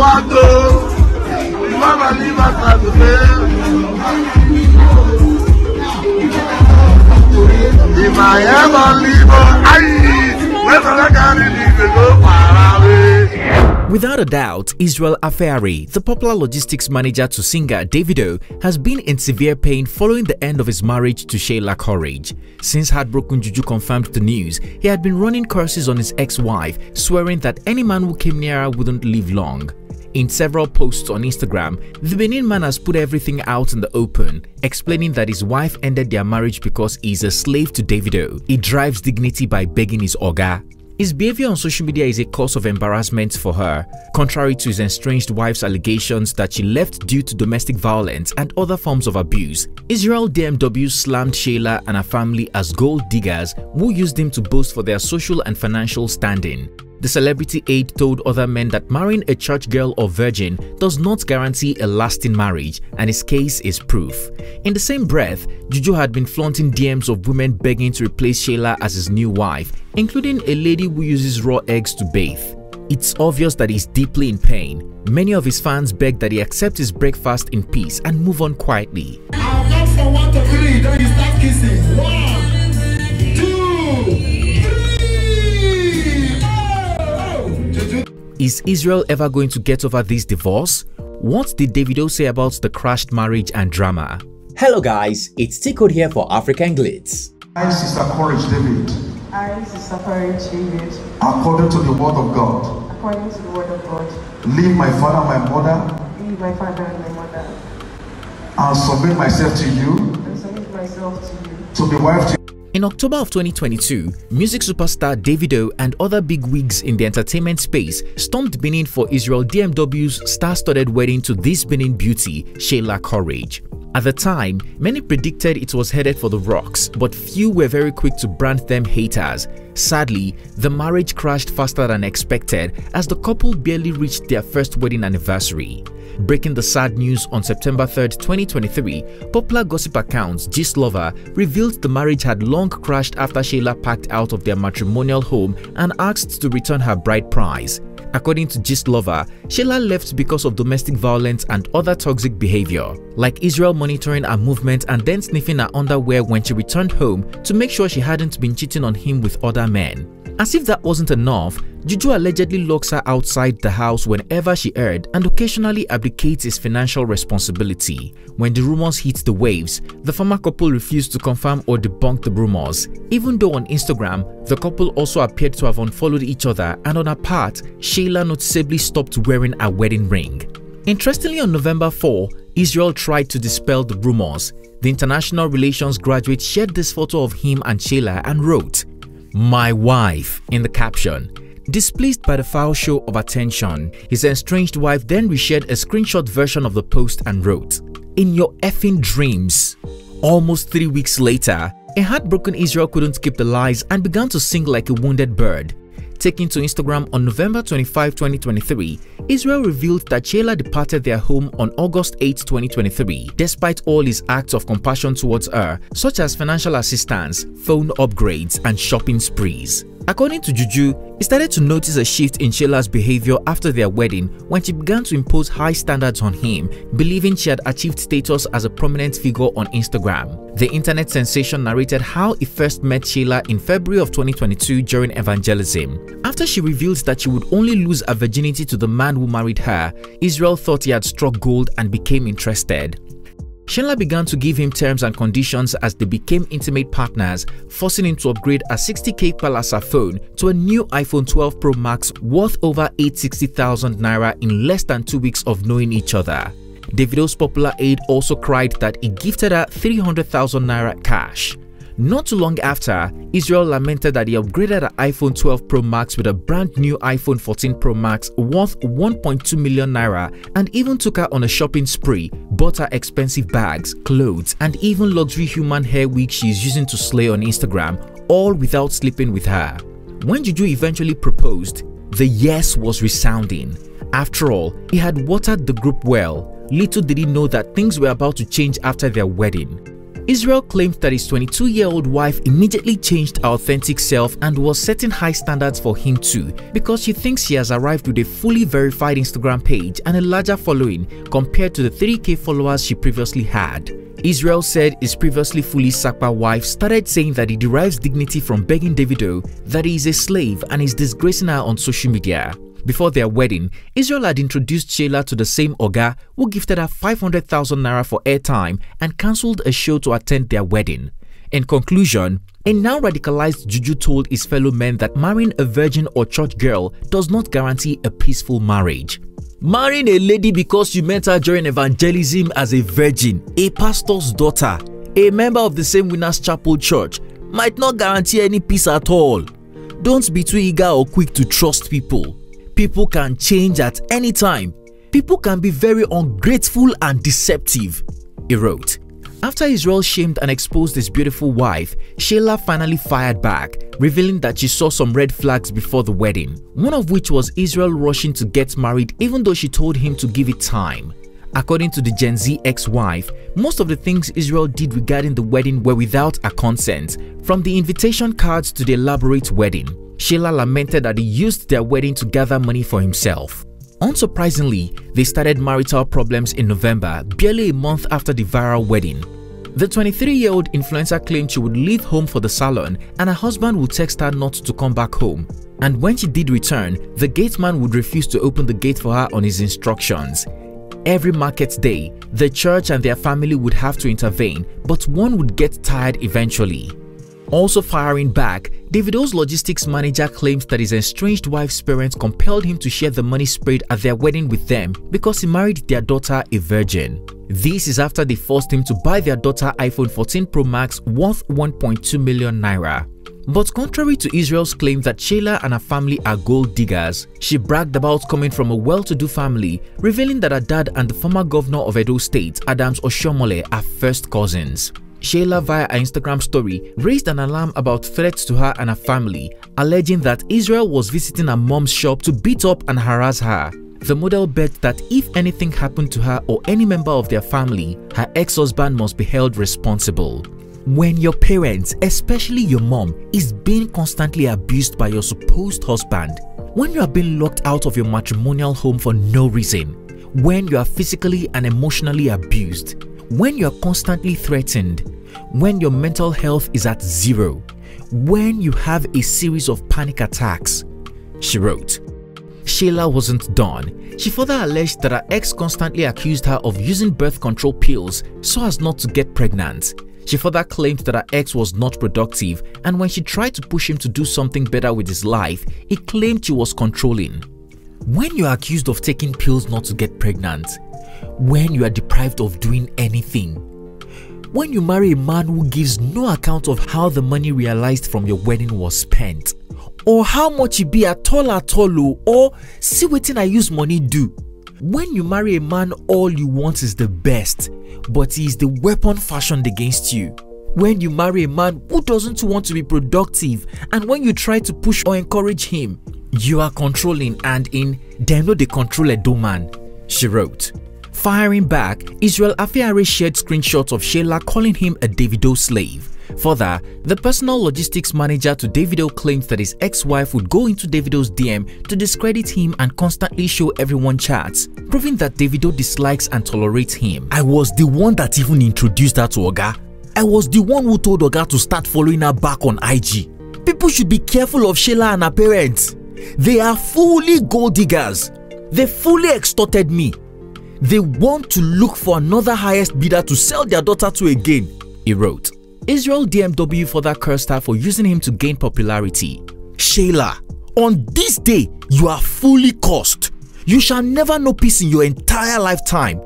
want to. Mama leave us at the if I ever leave her, wherever I can leave it, go far away. Without a doubt, Afeare, the popular logistics manager to singer Davido, has been in severe pain following the end of his marriage to Sheila Courage. Since Heartbroken Juju confirmed the news, he had been running curses on his ex-wife, swearing that any man who came near her wouldn't live long. In several posts on Instagram, the Benin man has put everything out in the open, explaining that his wife ended their marriage because he is a slave to Davido. He drives dignity by begging his oga. His behavior on social media is a cause of embarrassment for her, contrary to his estranged wife's allegations that she left due to domestic violence and other forms of abuse. IsrealDMW slammed Sheila and her family as gold diggers who used him to boast for their social and financial standing. The celebrity aide told other men that marrying a church girl or virgin does not guarantee a lasting marriage, and his case is proof. In the same breath, Juju had been flaunting DMs of women begging to replace Sheila as his new wife, including a lady who uses raw eggs to bathe. It's obvious that he's deeply in pain. Many of his fans beg that he accept his breakfast in peace and move on quietly. I'll count from 1 to 3, then you start kissing. 1, 2, 3. Is Israel ever going to get over this divorce? What did Davido say about the crashed marriage and drama? Hello guys, it's T-Code here for African Glitz. I, Sister Courage David. I, Sister Courage David. According to the word of God. According to the word of God. Leave my father and my mother. Leave my father and my mother. And submit myself to you. And submit myself to you. To be wife to you. In October of 2022, music superstar Davido and other bigwigs in the entertainment space stormed Benin for IsrealDMW's star-studded wedding to this Benin beauty, Sheila Courage. At the time, many predicted it was headed for the rocks, but few were very quick to brand them haters. Sadly, the marriage crashed faster than expected as the couple barely reached their first wedding anniversary. Breaking the sad news on September 3, 2023, popular gossip account Gist Lover revealed the marriage had long crashed after Sheila packed out of their matrimonial home and asked to return her bride price. According to Gist Lover, Sheila left because of domestic violence and other toxic behavior, like Israel monitoring her movement and then sniffing her underwear when she returned home to make sure she hadn't been cheating on him with other men. As if that wasn't enough, Juju allegedly locks her outside the house whenever she erred and occasionally abdicates his financial responsibility. When the rumors hit the waves, the former couple refused to confirm or debunk the rumors, even though on Instagram, the couple also appeared to have unfollowed each other, and on her part, Sheila noticeably stopped wearing a wedding ring. Interestingly, on November 4, Israel tried to dispel the rumors. The international relations graduate shared this photo of him and Sheila and wrote, "My wife," in the caption. Displeased by the foul show of attention, his estranged wife then reshared a screenshot version of the post and wrote, "In your effing dreams." Almost 3 weeks later, a heartbroken Israel couldn't keep the lies and began to sing like a wounded bird. Taking to Instagram on November 25, 2023, Israel revealed that Sheila departed their home on August 8, 2023, despite all his acts of compassion towards her, such as financial assistance, phone upgrades, and shopping sprees. According to Juju, he started to notice a shift in Sheila's behavior after their wedding when she began to impose high standards on him, believing she had achieved status as a prominent figure on Instagram. The internet sensation narrated how he first met Sheila in February of 2022 during evangelism. After she revealed that she would only lose her virginity to the man who married her, Israel thought he had struck gold and became interested. Sheila began to give him terms and conditions as they became intimate partners, forcing him to upgrade a 60k Palasa phone to a new iPhone 12 Pro Max worth over 860,000 naira in less than 2 weeks of knowing each other. Davido's popular aide also cried that he gifted her 300,000 naira cash. Not too long after, Israel lamented that he upgraded her iPhone 12 Pro Max with a brand new iPhone 14 Pro Max worth 1.2 million naira and even took her on a shopping spree, bought her expensive bags, clothes, and even luxury human hair wig she is using to slay on Instagram, all without sleeping with her. When Juju eventually proposed, the yes was resounding. After all, he had watered the group well. Little did he know that things were about to change after their wedding. Israel claimed that his 22-year-old wife immediately changed her authentic self and was setting high standards for him too, because she thinks she has arrived with a fully verified Instagram page and a larger following compared to the 3K followers she previously had. Israel said his previously fully Sakpa wife started saying that he derives dignity from begging Davido that he is a slave and is disgracing her on social media. Before their wedding, Israel had introduced Sheila to the same Oga who gifted her 500,000 naira for airtime and cancelled a show to attend their wedding. In conclusion, a now radicalized Juju told his fellow men that marrying a virgin or church girl does not guarantee a peaceful marriage. Marrying a lady because you met her during evangelism as a virgin, a pastor's daughter, a member of the same Winners Chapel church might not guarantee any peace at all. Don't be too eager or quick to trust people. People can change at any time. People can be very ungrateful and deceptive, he wrote. After Israel shamed and exposed his beautiful wife, Sheila finally fired back, revealing that she saw some red flags before the wedding, one of which was Israel rushing to get married even though she told him to give it time. According to the Gen Z ex-wife, most of the things Israel did regarding the wedding were without her consent, from the invitation cards to the elaborate wedding. Sheila lamented that he used their wedding to gather money for himself. Unsurprisingly, they started marital problems in November, barely a month after the viral wedding. The 23-year-old influencer claimed she would leave home for the salon and her husband would text her not to come back home. And when she did return, the gate man would refuse to open the gate for her on his instructions. Every market day, the church and their family would have to intervene, but one would get tired eventually. Also firing back, Davido's logistics manager claims that his estranged wife's parents compelled him to share the money sprayed at their wedding with them because he married their daughter a virgin. This is after they forced him to buy their daughter iPhone 14 Pro Max worth 1.2 million naira. But contrary to Israel's claim that Sheila and her family are gold diggers, she bragged about coming from a well-to-do family, revealing that her dad and the former governor of Edo State, Adams Oshiomhole, are first cousins. Sheila, via her Instagram story, raised an alarm about threats to her and her family, alleging that Israel was visiting her mom's shop to beat up and harass her. The model bet that if anything happened to her or any member of their family, her ex-husband must be held responsible. When your parents, especially your mom, is being constantly abused by your supposed husband, when you are being locked out of your matrimonial home for no reason, when you are physically and emotionally abused, when you are constantly threatened, when your mental health is at zero, when you have a series of panic attacks, she wrote. Sheila wasn't done. She further alleged that her ex constantly accused her of using birth control pills so as not to get pregnant. She further claimed that her ex was not productive, and when she tried to push him to do something better with his life, he claimed she was controlling. When you are accused of taking pills not to get pregnant, when you are deprived of doing anything, when you marry a man who gives no account of how the money realized from your wedding was spent, or how much it be at all, or see wetin I use money do. When you marry a man, all you want is the best, but he is the weapon fashioned against you. When you marry a man who doesn't want to be productive, and when you try to push or encourage him, you are controlling and in dem no dey control Edo man, she wrote. Firing back, Afeare shared screenshots of Sheila calling him a Davido slave. Further, the personal logistics manager to Davido claims that his ex-wife would go into Davido's DM to discredit him and constantly show everyone chats, proving that Davido dislikes and tolerates him. I was the one that even introduced her to Oga. I was the one who told Oga to start following her back on IG. People should be careful of Sheila and her parents. They are fully gold diggers. They fully extorted me. They want to look for another highest bidder to sell their daughter to again, he wrote. IsrealDMW further cursed her for using him to gain popularity. Sheila, on this day, you are fully cursed. You shall never know peace in your entire lifetime.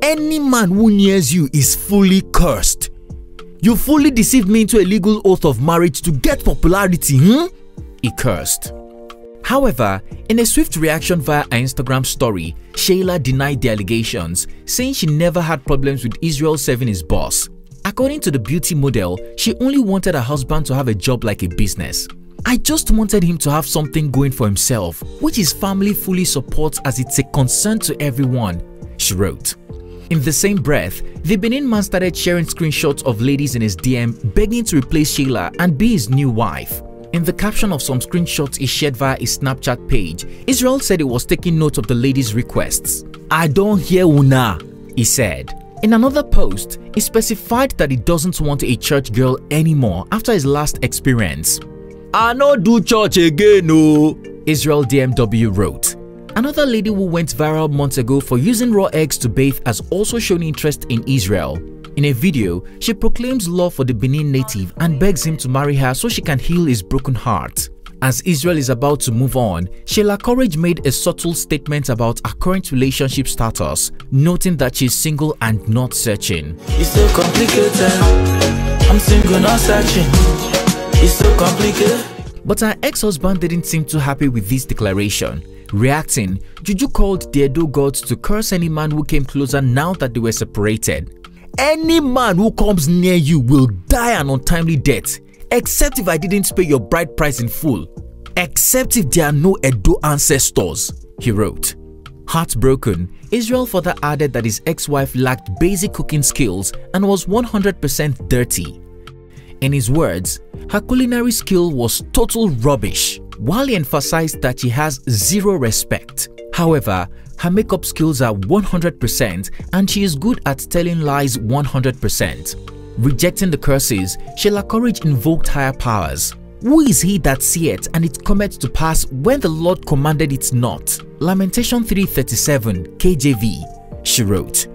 Any man who nears you is fully cursed. You fully deceived me into a legal oath of marriage to get popularity, he cursed. However, in a swift reaction via her Instagram story, Sheila denied the allegations, saying she never had problems with Israel serving his boss. According to the beauty model, she only wanted her husband to have a job like a business. I just wanted him to have something going for himself, which his family fully supports as it's a concern to everyone, she wrote. In the same breath, the Benin man started sharing screenshots of ladies in his DM begging to replace Sheila and be his new wife. In the caption of some screenshots he shared via his Snapchat page, Israel said he was taking note of the ladies' requests. "I don't hear una," he said. In another post, he specified that he doesn't want a church girl anymore after his last experience. "I no do church again, no," IsrealDMW wrote. Another lady who went viral months ago for using raw eggs to bathe has also shown interest in Israel. In a video, she proclaims love for the Benin native and begs him to marry her so she can heal his broken heart. As Israel is about to move on, Sheila Courage made a subtle statement about her current relationship status, noting that she is single and not searching. "It's so complicated. I'm single, not searching. It's so complicated." But her ex-husband didn't seem too happy with this declaration. Reacting, Juju called the Edo gods to curse any man who came closer now that they were separated. "Any man who comes near you will die an untimely death, except if I didn't pay your bride price in full. Except if there are no Edo ancestors," he wrote. Heartbroken, Israel further added that his ex-wife lacked basic cooking skills and was 100% dirty. In his words, her culinary skill was total rubbish, while he emphasized that she has zero respect. However, her makeup skills are 100% and she is good at telling lies 100%. Rejecting the curses, Sheila Courage invoked higher powers. "Who is he that seeth, and it cometh to pass when the Lord commanded it not?" Lamentation 3:37 KJV, she wrote.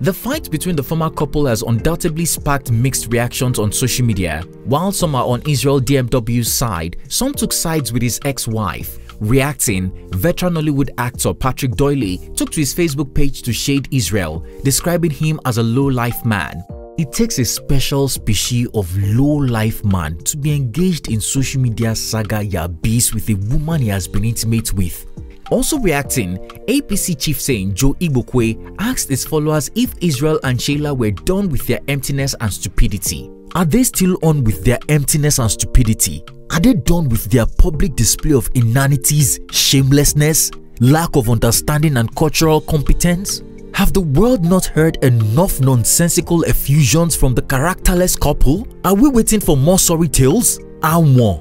The fight between the former couple has undoubtedly sparked mixed reactions on social media. While some are on IsrealDMW's side, some took sides with his ex-wife. Reacting, veteran Hollywood actor Patrick Doyle took to his Facebook page to shade Israel, describing him as a low-life man. It takes a special species of low-life man to be engaged in social media saga yabis with a woman he has been intimate with. Also reacting, APC chief saying Joe Igbokwe asked his followers if Israel and Sheila were done with their emptiness and stupidity. Are they still on with their emptiness and stupidity? Are they done with their public display of inanities, shamelessness, lack of understanding and cultural competence? Have the world not heard enough nonsensical effusions from the characterless couple? Are we waiting for more sorry tales? More.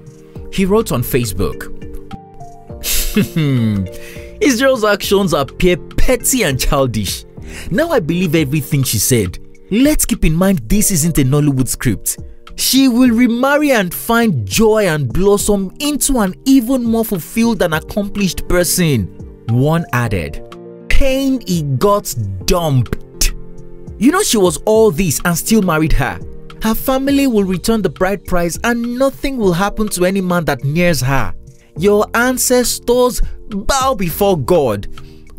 He wrote on Facebook. Israel's actions appear petty and childish. Now I believe everything she said. Let's keep in mind this isn't a Nollywood script. She will remarry and find joy and blossom into an even more fulfilled and accomplished person. One added, "Pain he got dumped." You know she was all this and still married her. Her family will return the bride price and nothing will happen to any man that nears her. Your ancestors bow before God.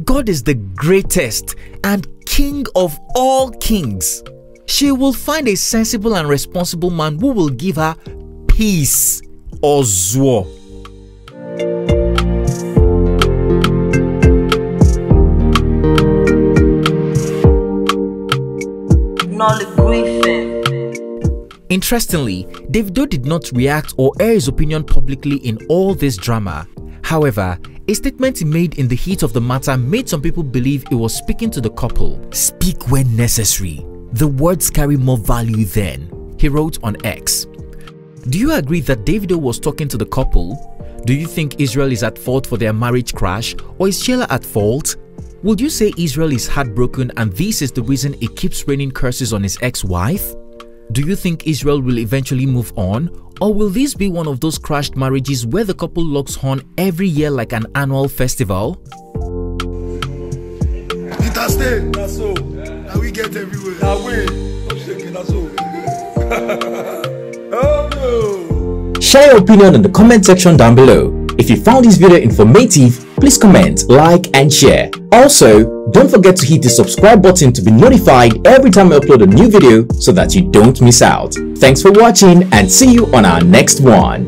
God is the greatest and King of all kings. She will find a sensible and responsible man who will give her peace. Ozwo. Interestingly, Davido did not react or air his opinion publicly in all this drama. However, a statement he made in the heat of the matter made some people believe he was speaking to the couple. "Speak when necessary. The words carry more value then," he wrote on X. Do you agree that Davido was talking to the couple? Do you think Israel is at fault for their marriage crash, or is Sheila at fault? Would you say Israel is heartbroken and this is the reason he keeps raining curses on his ex-wife? Do you think Israel will eventually move on, or will this be one of those crashed marriages where the couple locks horn every year like an annual festival? It has stayed. That's so. Now we get everywhere. Now we. I'm shaking. That's so. Oh no. Share your opinion in the comment section down below. If you found this video informative, please comment, like and share. Also, don't forget to hit the subscribe button to be notified every time I upload a new video so that you don't miss out. Thanks for watching and see you on our next one.